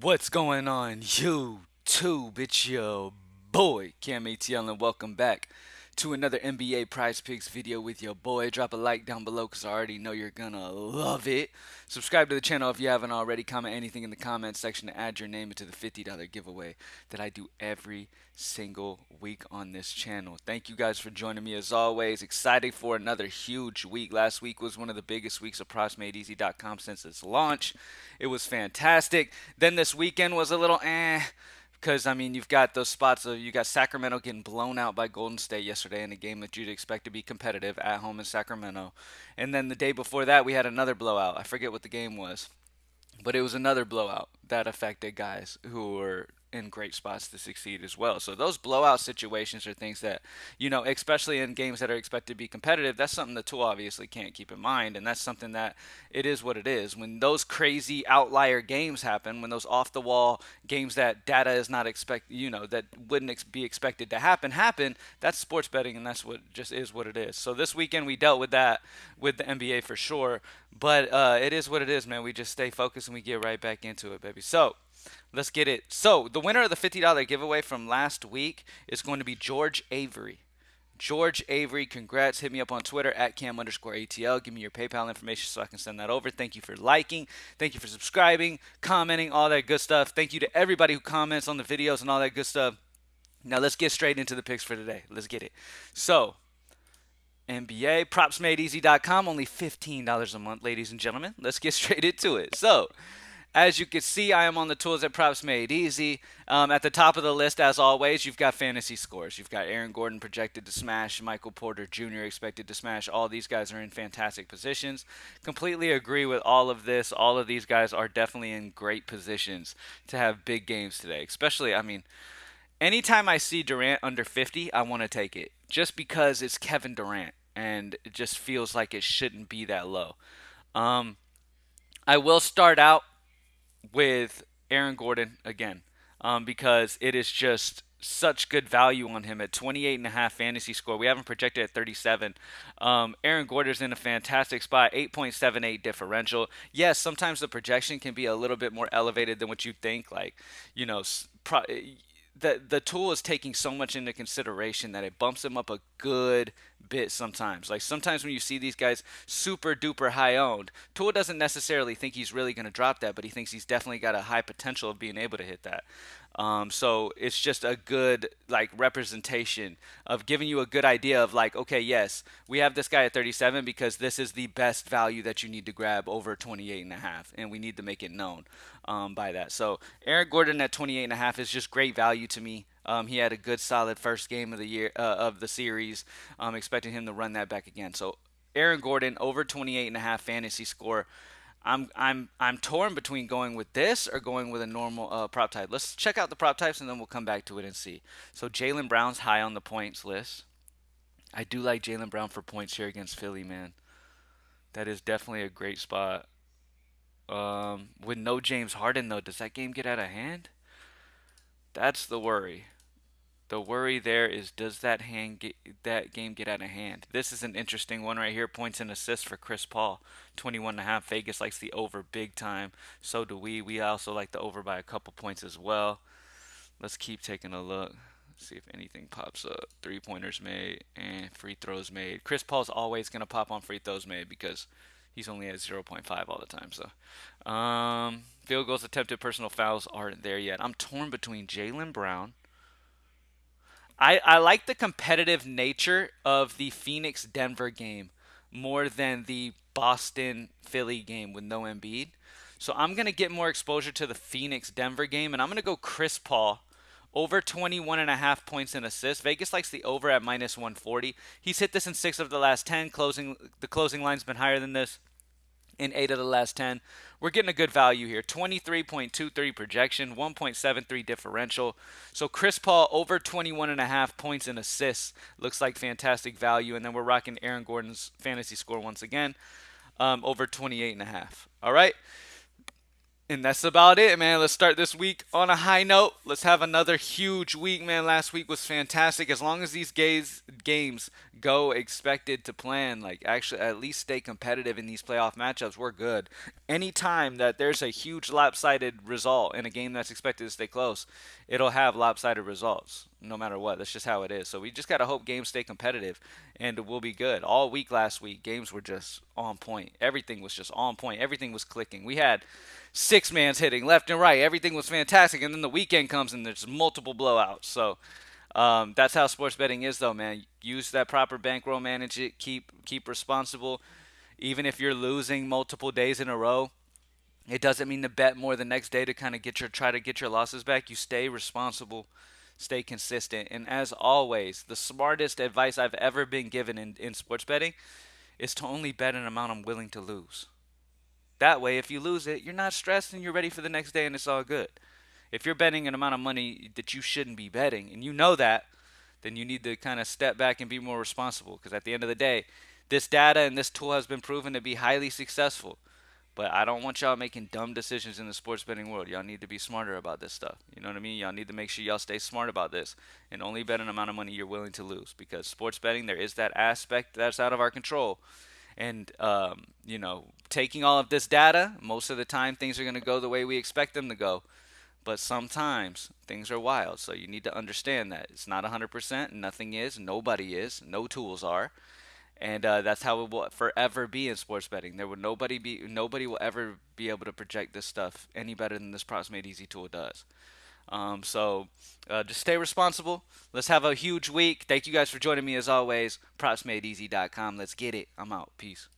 What's going on, YouTube? It's your boy, CamATL, and welcome back to another NBA Prize Picks video with your boy. Drop a like down below because I already know you're gonna love it. Subscribe to the channel if you haven't already. Comment anything in the comment section to add your name into the $50 giveaway that I do every single week on this channel. Thank you guys for joining me as always. Excited for another huge week. Last week was one of the biggest weeks of PrizemadeEasy.com since its launch. It was fantastic. Then this weekend was a little because I mean you've got those spots of you got Sacramento getting blown out by Golden State yesterday in a game that you'd expect to be competitive at home in Sacramento, and then the day before that we had another blowout. I forget what the game was, but it was another blowout that affected guys who were in great spots to succeed as well. So those blowout situations are things that, especially in games that are expected to be competitive, that's something the tool obviously can't keep in mind. And that's something that it is what it is. When those crazy outlier games happen, when those off the wall games that data is not that wouldn't be expected to happen, that's sports betting and that's what just is what it is. So this weekend we dealt with that with the NBA for sure. But it is what it is, man. We just stay focused and we get right back into it, baby. So let's get it. So the winner of the $50 giveaway from last week is going to be George Avery. George Avery, congrats. Hit me up on Twitter at cam_ATL. Give me your PayPal information so I can send that over. Thank you for liking. Thank you for subscribing, commenting, all that good stuff. Thank you to everybody who comments on the videos and all that good stuff. Now let's get straight into the picks for today. Let's get it. So, NBA, propsmadeeasy.com, only $15 a month, ladies and gentlemen. Let's get straight into it. So, as you can see, I am on the tools at Props Made Easy. At the top of the list, as always, you've got fantasy scores. You've got Aaron Gordon projected to smash, Michael Porter Jr. expected to smash. All these guys are in fantastic positions. Completely agree with all of this. All of these guys are definitely in great positions to have big games today. Especially, I mean, anytime I see Durant under 50, I want to take it just because it's Kevin Durant and it just feels like it shouldn't be that low. Um, I will start out with Aaron Gordon again because it is just such good value on him at 28.5 fantasy score. We haven't projected at 37. Aaron Gordon's in a fantastic spot, 8.78 differential. Yes, sometimes the projection can be a little bit more elevated than what you think. Like, you know, the tool is taking so much into consideration that it bumps him up a good bit sometimes. Like sometimes when you see these guys super duper high owned, tool doesn't necessarily think he's really going to drop that, but he thinks he's definitely got a high potential of being able to hit that. So it's just a good like representation of giving you a good idea of like, okay, yes, we have this guy at 37 because this is the best value that you need to grab over 28.5, and we need to make it known by that. So Aaron Gordon at 28.5 is just great value to me. He had a good solid first game of the year of the series. Expecting him to run that back again. So Aaron Gordon over 28.5 fantasy score. I'm torn between going with this or going with a normal prop type. Let's check out the prop types and then we'll come back to it and see. So Jaylen Brown's high on the points list. I do like Jaylen Brown for points here against Philly, man. That is definitely a great spot. With no James Harden though, does that game get out of hand? That's the worry. The worry there is does that game get out of hand? This is an interesting one right here. Points and assists for Chris Paul, 21.5. Vegas likes the over big time. So do we. We also like the over by a couple points as well. Let's keep taking a look. See if anything pops up. Three pointers made and free throws made. Chris Paul's always gonna pop on free throws made because he's only at 0.5 all the time. So, field goals attempted, personal fouls aren't there yet. I'm torn between Jaylen Brown. I like the competitive nature of the Phoenix Denver game more than the Boston Philly game with no Embiid. So I'm going to get more exposure to the Phoenix Denver game, and I'm going to go Chris Paul over 21.5 points and assists. Vegas likes the over at minus 140. He's hit this in 6 of the last 10. The closing line's been higher than this in 8 of the last 10. We're getting a good value here. 23.23 projection, 1.73 differential. So Chris Paul over 21.5 points and assists looks like fantastic value. And then we're rocking Aaron Gordon's fantasy score once again, over 28.5. All right. And that's about it, man. Let's start this week on a high note. Let's have another huge week, man. Last week was fantastic. As long as these games go expected to plan, like actually at least stay competitive in these playoff matchups, we're good. Anytime that there's a huge lopsided result in a game that's expected to stay close, it'll have lopsided results no matter what. That's just how it is. So we just got to hope games stay competitive and we'll be good. All week last week, games were just on point. Everything was just on point. Everything was clicking. We had six mans hitting left and right. Everything was fantastic. And then the weekend comes and there's multiple blowouts. So that's how sports betting is, though, man. Use that proper bankroll, manage it, keep responsible. Even if you're losing multiple days in a row, it doesn't mean to bet more the next day to kind of try to get your losses back. You stay responsible, stay consistent, and as always, the smartest advice I've ever been given in sports betting is to only bet an amount I'm willing to lose. That way, if you lose it, you're not stressed and you're ready for the next day and it's all good. If you're betting an amount of money that you shouldn't be betting and you know that, then you need to kind of step back and be more responsible because at the end of the day, this data and this tool has been proven to be highly successful. But I don't want y'all making dumb decisions in the sports betting world. Y'all need to be smarter about this stuff. You know what I mean? Y'all need to make sure y'all stay smart about this and only bet an amount of money you're willing to lose because sports betting, there is that aspect that's out of our control. And taking all of this data, most of the time things are going to go the way we expect them to go. But sometimes things are wild, so you need to understand that it's not 100%. Nothing is, nobody is, no tools are, and that's how it will forever be in sports betting. Nobody will ever be able to project this stuff any better than this Props Made Easy tool does. Just stay responsible. Let's have a huge week. Thank you guys for joining me as always. PropsMadeEasy.com. Let's get it. I'm out. Peace.